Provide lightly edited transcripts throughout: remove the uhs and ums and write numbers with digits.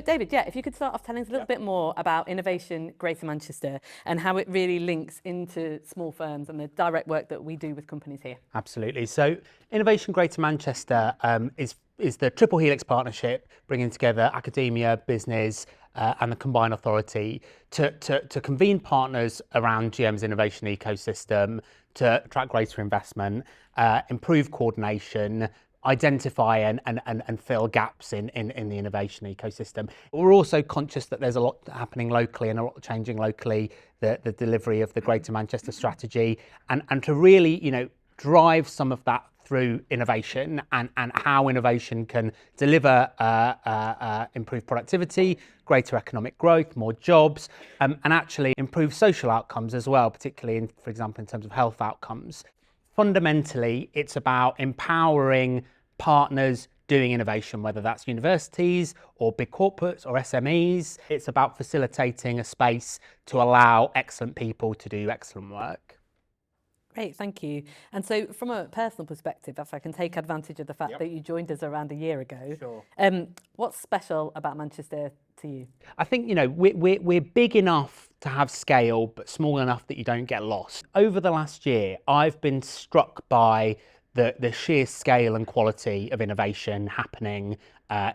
David, if you could start off telling us a little bit more about Innovation Greater Manchester and how it really links into small firms and the direct work that we do with companies here. Absolutely. So Innovation Greater Manchester is the triple helix partnership bringing together academia, business and the combined authority to convene partners around GM's innovation ecosystem to attract greater investment, improve coordination, identify and fill gaps in the innovation ecosystem. We're also conscious that there's a lot happening locally and a lot changing locally, the delivery of the Greater Manchester strategy, and to really, drive some of that through innovation and how innovation can deliver improved productivity, greater economic growth, more jobs, and actually improve social outcomes as well, particularly for example, in terms of health outcomes. Fundamentally, it's about empowering partners doing innovation, whether that's universities or big corporates or SMEs. It's about facilitating a space to allow excellent people to do excellent work. Great, thank you. And so from a personal perspective, if I can take advantage of the fact that you joined us around a year ago, sure. What's special about Manchester to you? I think, we're big enough to have scale, but small enough that you don't get lost. Over the last year, I've been struck by the sheer scale and quality of innovation happening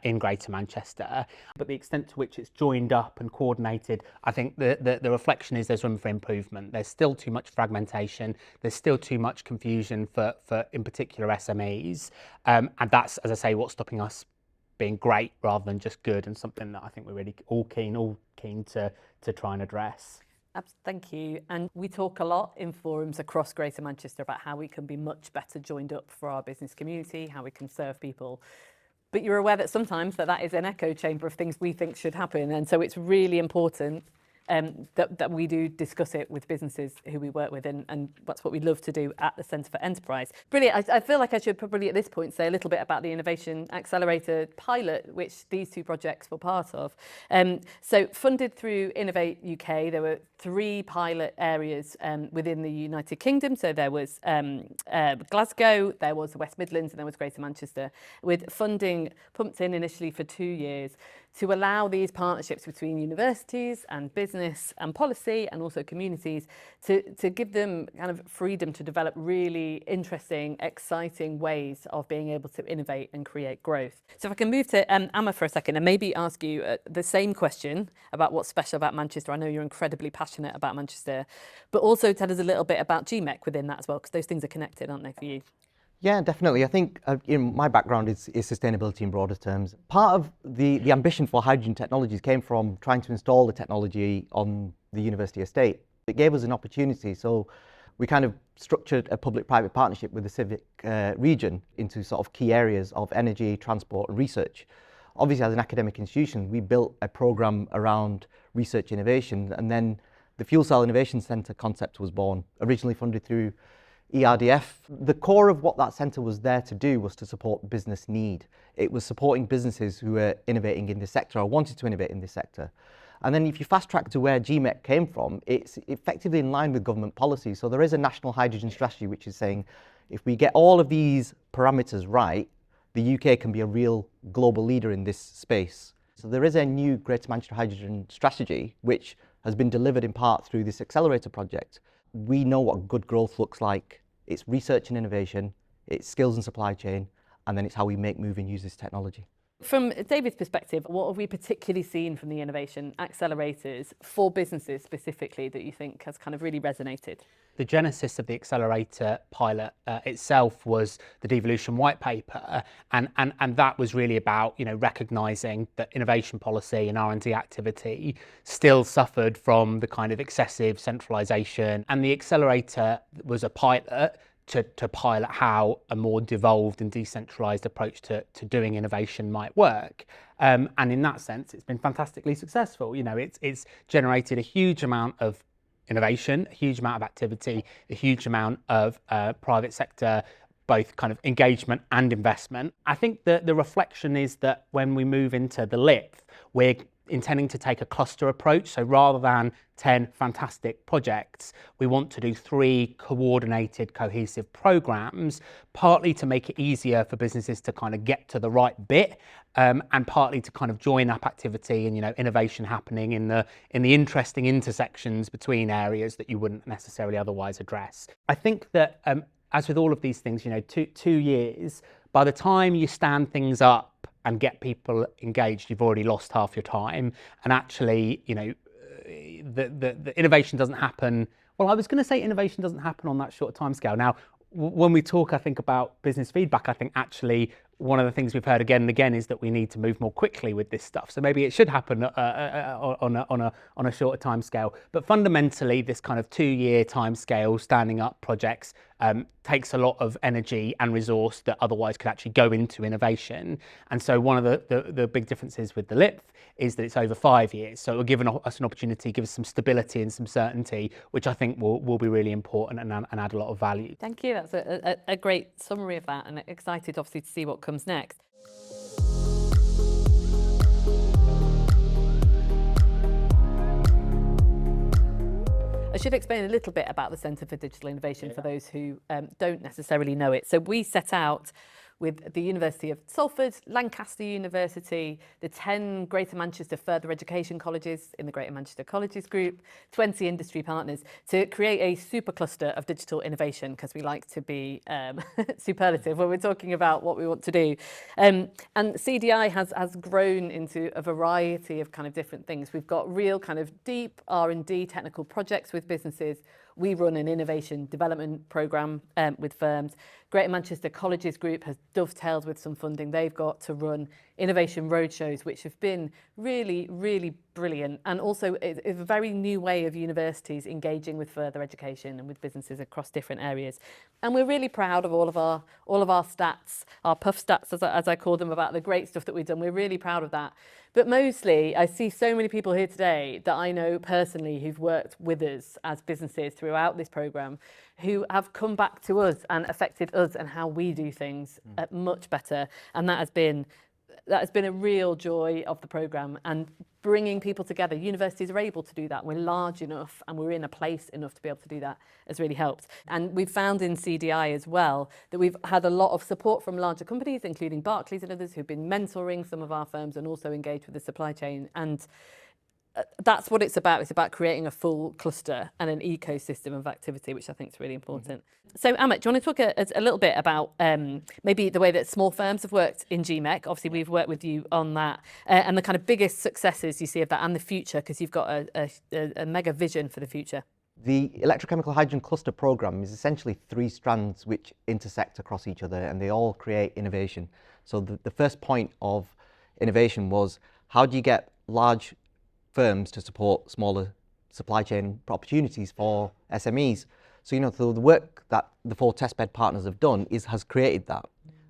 in Greater Manchester, but the extent to which it's joined up and coordinated, I think the reflection is there's room for improvement. There's still too much fragmentation, there's still too much confusion for in particular SMEs, and that's, as I say, what's stopping us being great rather than just good, and something that I think we're really all keen to try and address. Thank you. And we talk a lot in forums across Greater Manchester about how we can be much better joined up for our business community, how we can serve people. But you're aware that sometimes that is an echo chamber of things we think should happen. And so it's really important that we do discuss it with businesses who we work with, and that's what we love to do at the Centre for Enterprise. Brilliant. I feel like I should probably at this point say a little bit about the Innovation Accelerator pilot, which these two projects were part of. So funded through Innovate UK, there were 3 pilot areas within the United Kingdom. So there was Glasgow, there was the West Midlands, and there was Greater Manchester, with funding pumped in initially for 2 years to allow these partnerships between universities and business and policy and also communities to give them kind of freedom to develop really interesting, exciting ways of being able to innovate and create growth. So if I can move to Amer for a second and maybe ask you the same question about what's special about Manchester. I know you're incredibly passionate about Manchester, but also tell us a little bit about GMEC within that as well, because those things are connected, aren't they, for you? Yeah, definitely. I think my background is sustainability in broader terms. Part of the ambition for hydrogen technologies came from trying to install the technology on the university estate. It gave us an opportunity, so we kind of structured a public-private partnership with the civic region into sort of key areas of energy, transport and research. Obviously, as an academic institution, we built a program around research innovation, and then the Fuel Cell Innovation Centre concept was born, originally funded through ERDF. The core of what that centre was there to do was to support business need. It was supporting businesses who were innovating in this sector or wanted to innovate in this sector. And then if you fast track to where GMEC came from, it's effectively in line with government policy. So there is a national hydrogen strategy which is saying if we get all of these parameters right, the UK can be a real global leader in this space. So there is a new Greater Manchester Hydrogen Strategy which has been delivered in part through this accelerator project. We know what good growth looks like. It's research and innovation, it's skills and supply chain, and then it's how we make, move and use this technology. From David's perspective, what have we particularly seen from the innovation accelerators for businesses specifically that you think has kind of really resonated? The genesis of the accelerator pilot itself was the devolution white paper, and that was really about recognising that innovation policy and R&D activity still suffered from the kind of excessive centralisation, and the accelerator was a pilot to pilot how a more devolved and decentralised approach to doing innovation might work. And in that sense, it's been fantastically successful. It's generated a huge amount of innovation, a huge amount of activity, a huge amount of private sector, both kind of engagement and investment. I think that the reflection is that when we move into the LIP, we're intending to take a cluster approach. So rather than 10 fantastic projects, we want to do 3 coordinated, cohesive programs, partly to make it easier for businesses to kind of get to the right bit, and partly to kind of join up activity and, innovation happening in the interesting intersections between areas that you wouldn't necessarily otherwise address. I think that as with all of these things, 2 years, by the time you stand things up and get people engaged, you've already lost half your time. And actually, the innovation doesn't happen. Well, I was going to say innovation doesn't happen on that short timescale. Now, when we talk, I think, about business feedback, I think actually one of the things we've heard again and again is that we need to move more quickly with this stuff. So maybe it should happen on a shorter time scale. But fundamentally, this kind of 2-year time scale, standing up projects, takes a lot of energy and resource that otherwise could actually go into innovation. And so one of the big differences with the LIPF is that it's over 5 years. So it will give us an opportunity, give us some stability and some certainty, which I think will be really important and add a lot of value. Thank you. That's a great summary of that, and excited obviously to see what comes next. I should explain a little bit about the Centre for Digital Innovation for those who don't necessarily know it. So we set out with the University of Salford, Lancaster University, the 10 Greater Manchester Further Education Colleges in the Greater Manchester Colleges Group, 20 industry partners to create a super cluster of digital innovation, because we like to be superlative when we're talking about what we want to do. And CDI has grown into a variety of kind of different things. We've got real kind of deep R&D technical projects with businesses. We run an innovation development programme with firms. Greater Manchester Colleges Group has dovetailed with some funding they've got to run innovation roadshows, which have been really, really brilliant, and also is a very new way of universities engaging with further education and with businesses across different areas. And we're really proud of all of our stats, our puff stats, as I call them, about the great stuff that we've done. We're really proud of that. But mostly, I see so many people here today that I know personally who've worked with us as businesses throughout this programme, who have come back to us and affected us and how we do things much better. And that has been a real joy of the programme, and bringing people together. Universities are able to do that. We're large enough and we're in a place enough to be able to do that has really helped. And we've found in CDI as well that we've had a lot of support from larger companies, including Barclays and others, who've been mentoring some of our firms and also engaged with the supply chain. And that's what it's about. It's about creating a full cluster and an ecosystem of activity, which I think is really important. So, Amer, do you want to talk a little bit about maybe the way that small firms have worked in GMEC? Obviously, we've worked with you on that, and the kind of biggest successes you see of that and the future, because you've got a mega vision for the future. The Electrochemical Hydrogen Cluster Programme is essentially 3 strands which intersect across each other, and they all create innovation. So the first point of innovation was, how do you get large firms to support smaller supply chain opportunities for SMEs? So, the work that the 4 testbed partners have done has created that.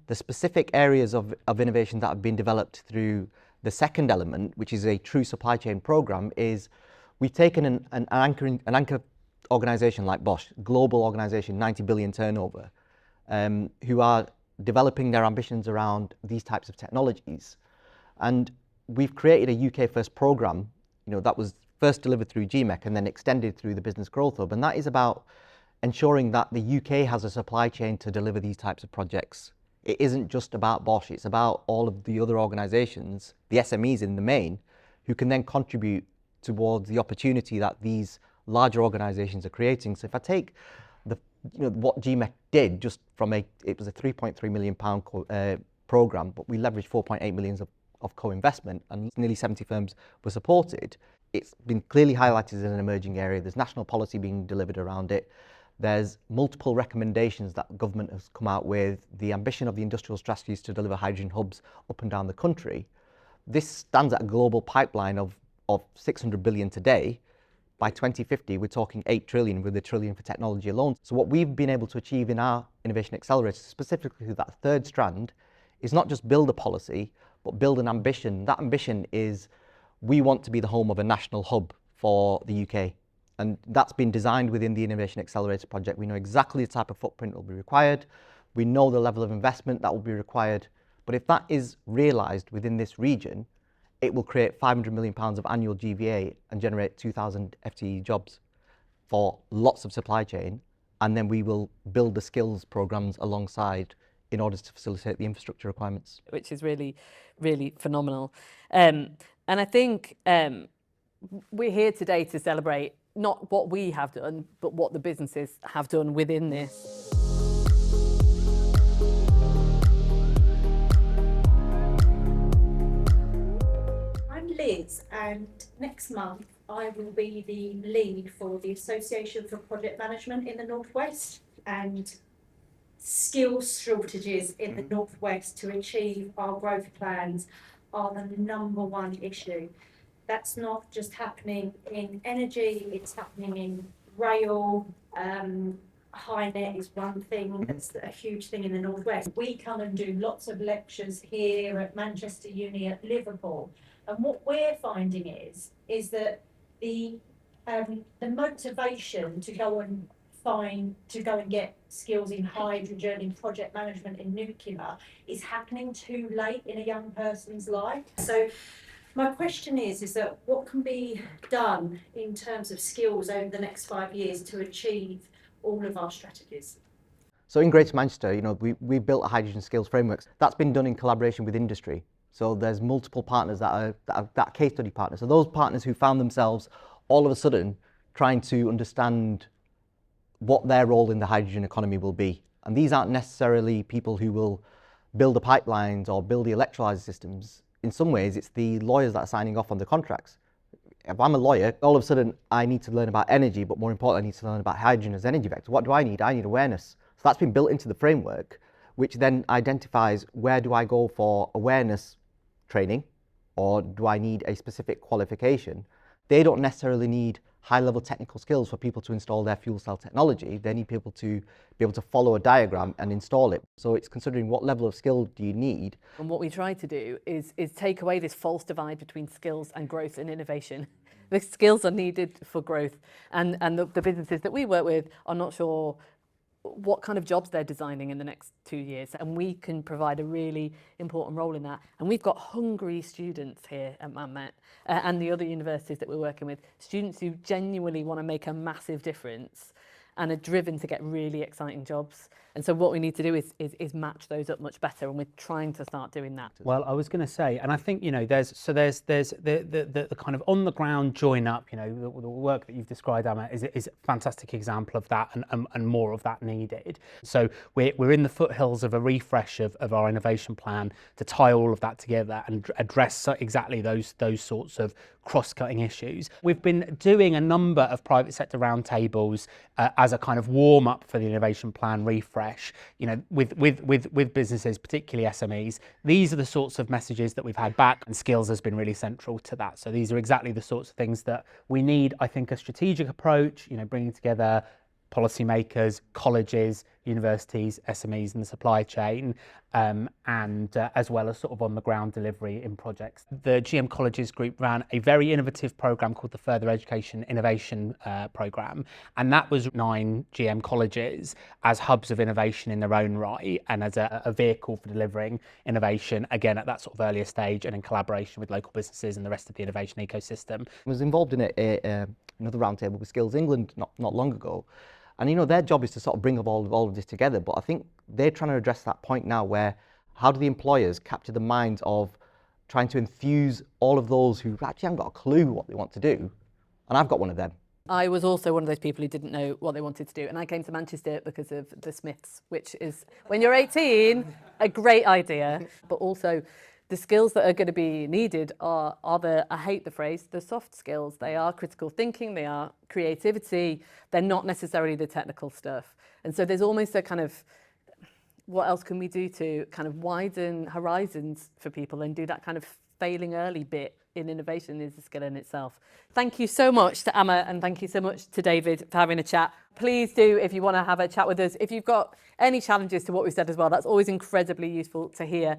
The specific areas of innovation that have been developed through the second element, which is a true supply chain program, is we've taken an anchor organization like Bosch, global organization, 90 billion turnover, who are developing their ambitions around these types of technologies. And we've created a UK first program, that was first delivered through GMEC and then extended through the Business Growth Hub. And that is about ensuring that the UK has a supply chain to deliver these types of projects. It isn't just about Bosch, it's about all of the other organizations, the SMEs in the main, who can then contribute towards the opportunity that these larger organizations are creating. So if I take what GMEC did, just from it was a £3.3 million program, but we leveraged 4.8 million of co-investment, and nearly 70 firms were supported. It's been clearly highlighted as an emerging area. There's national policy being delivered around it. There's multiple recommendations that government has come out with. The ambition of the industrial strategies to deliver hydrogen hubs up and down the country. This stands at a global pipeline of 600 billion today. By 2050, we're talking 8 trillion, with $1 trillion for technology alone. So what we've been able to achieve in our Innovation Accelerator, specifically through that third strand, is not just build a policy, but build an ambition. That ambition is, we want to be the home of a national hub for the UK. And that's been designed within the Innovation Accelerator project. We know exactly the type of footprint that will be required. We know the level of investment that will be required. But if that is realised within this region, it will create £500 million of annual GVA and generate 2,000 FTE jobs for lots of supply chain. And then we will build the skills programs alongside in order to facilitate the infrastructure requirements. Which is really, really phenomenal. And I think we're here today to celebrate not what we have done, but what the businesses have done within this. I'm Liz, and next month I will be the lead for the Association for Project Management in the Northwest, and skills shortages in the Northwest to achieve our growth plans are the #1 issue. That's not just happening in energy, it's happening in rail. HiNet is one thing that's a huge thing in the Northwest. We come and do lots of lectures here at Manchester Uni, at Liverpool, and what we're finding is that the motivation to go and get skills in hydrogen, in project management, in nuclear is happening too late in a young person's life. So my question is that what can be done in terms of skills over the next 5 years to achieve all of our strategies? So in Greater Manchester, we built a hydrogen skills framework. That's been done in collaboration with industry. So there's multiple partners that are case study partners. So those partners who found themselves all of a sudden trying to understand what their role in the hydrogen economy will be. And these aren't necessarily people who will build the pipelines or build the electrolyzer systems. In some ways, it's the lawyers that are signing off on the contracts. If I'm a lawyer, all of a sudden I need to learn about energy, but more importantly, I need to learn about hydrogen as energy vector. What do I need? I need awareness. So that's been built into the framework, which then identifies where do I go for awareness training, or do I need a specific qualification? They don't necessarily need high-level technical skills for people to install their fuel cell technology. They need people to be able to follow a diagram and install it. So it's considering what level of skill do you need. And what we try to do is take away this false divide between skills and growth and innovation. The skills are needed for growth, and the businesses that we work with are not sure what kind of jobs they're designing in the next 2 years, and we can provide a really important role in that. And we've got hungry students here at ManMet and the other universities that we're working with, students who genuinely want to make a massive difference and are driven to get really exciting jobs. And so what we need to do is match those up much better, and we're trying to start doing that. Well, I was going to say, and I think, there's the kind of on the ground join up, the work that you've described, Amer, is a fantastic example of that, and more of that needed. So we're in the foothills of a refresh of our innovation plan to tie all of that together and address exactly those sorts of cross-cutting issues. We've been doing a number of private sector roundtables as a kind of warm-up for the innovation plan refresh, with businesses, particularly SMEs. These are the sorts of messages that we've had back, and skills has been really central to that. So these are exactly the sorts of things that we need. I think a strategic approach, bringing together policymakers, colleges, universities, SMEs and the supply chain, and as well as sort of on the ground delivery in projects. The GM Colleges Group ran a very innovative programme called the Further Education Innovation Programme, and that was 9 GM colleges as hubs of innovation in their own right, and as a vehicle for delivering innovation, again at that sort of earlier stage and in collaboration with local businesses and the rest of the innovation ecosystem. I was involved in another roundtable with Skills England not long ago. And their job is to sort of bring up all of this together, but I think they're trying to address that point now where how do the employers capture the minds of trying to enthuse all of those who actually haven't got a clue what they want to do, and I've got one of them. I was also one of those people who didn't know what they wanted to do, and I came to Manchester because of the Smiths, which is, when you're 18, a great idea, but also the skills that are going to be needed are the, I hate the phrase, the soft skills. They are critical thinking, they are creativity, they're not necessarily the technical stuff. And so there's almost a kind of, what else can we do to kind of widen horizons for people and do that kind of failing early bit in innovation is a skill in itself. Thank you so much to Amer, and thank you so much to David for having a chat. Please do, if you want to have a chat with us, if you've got any challenges to what we've said as well, that's always incredibly useful to hear.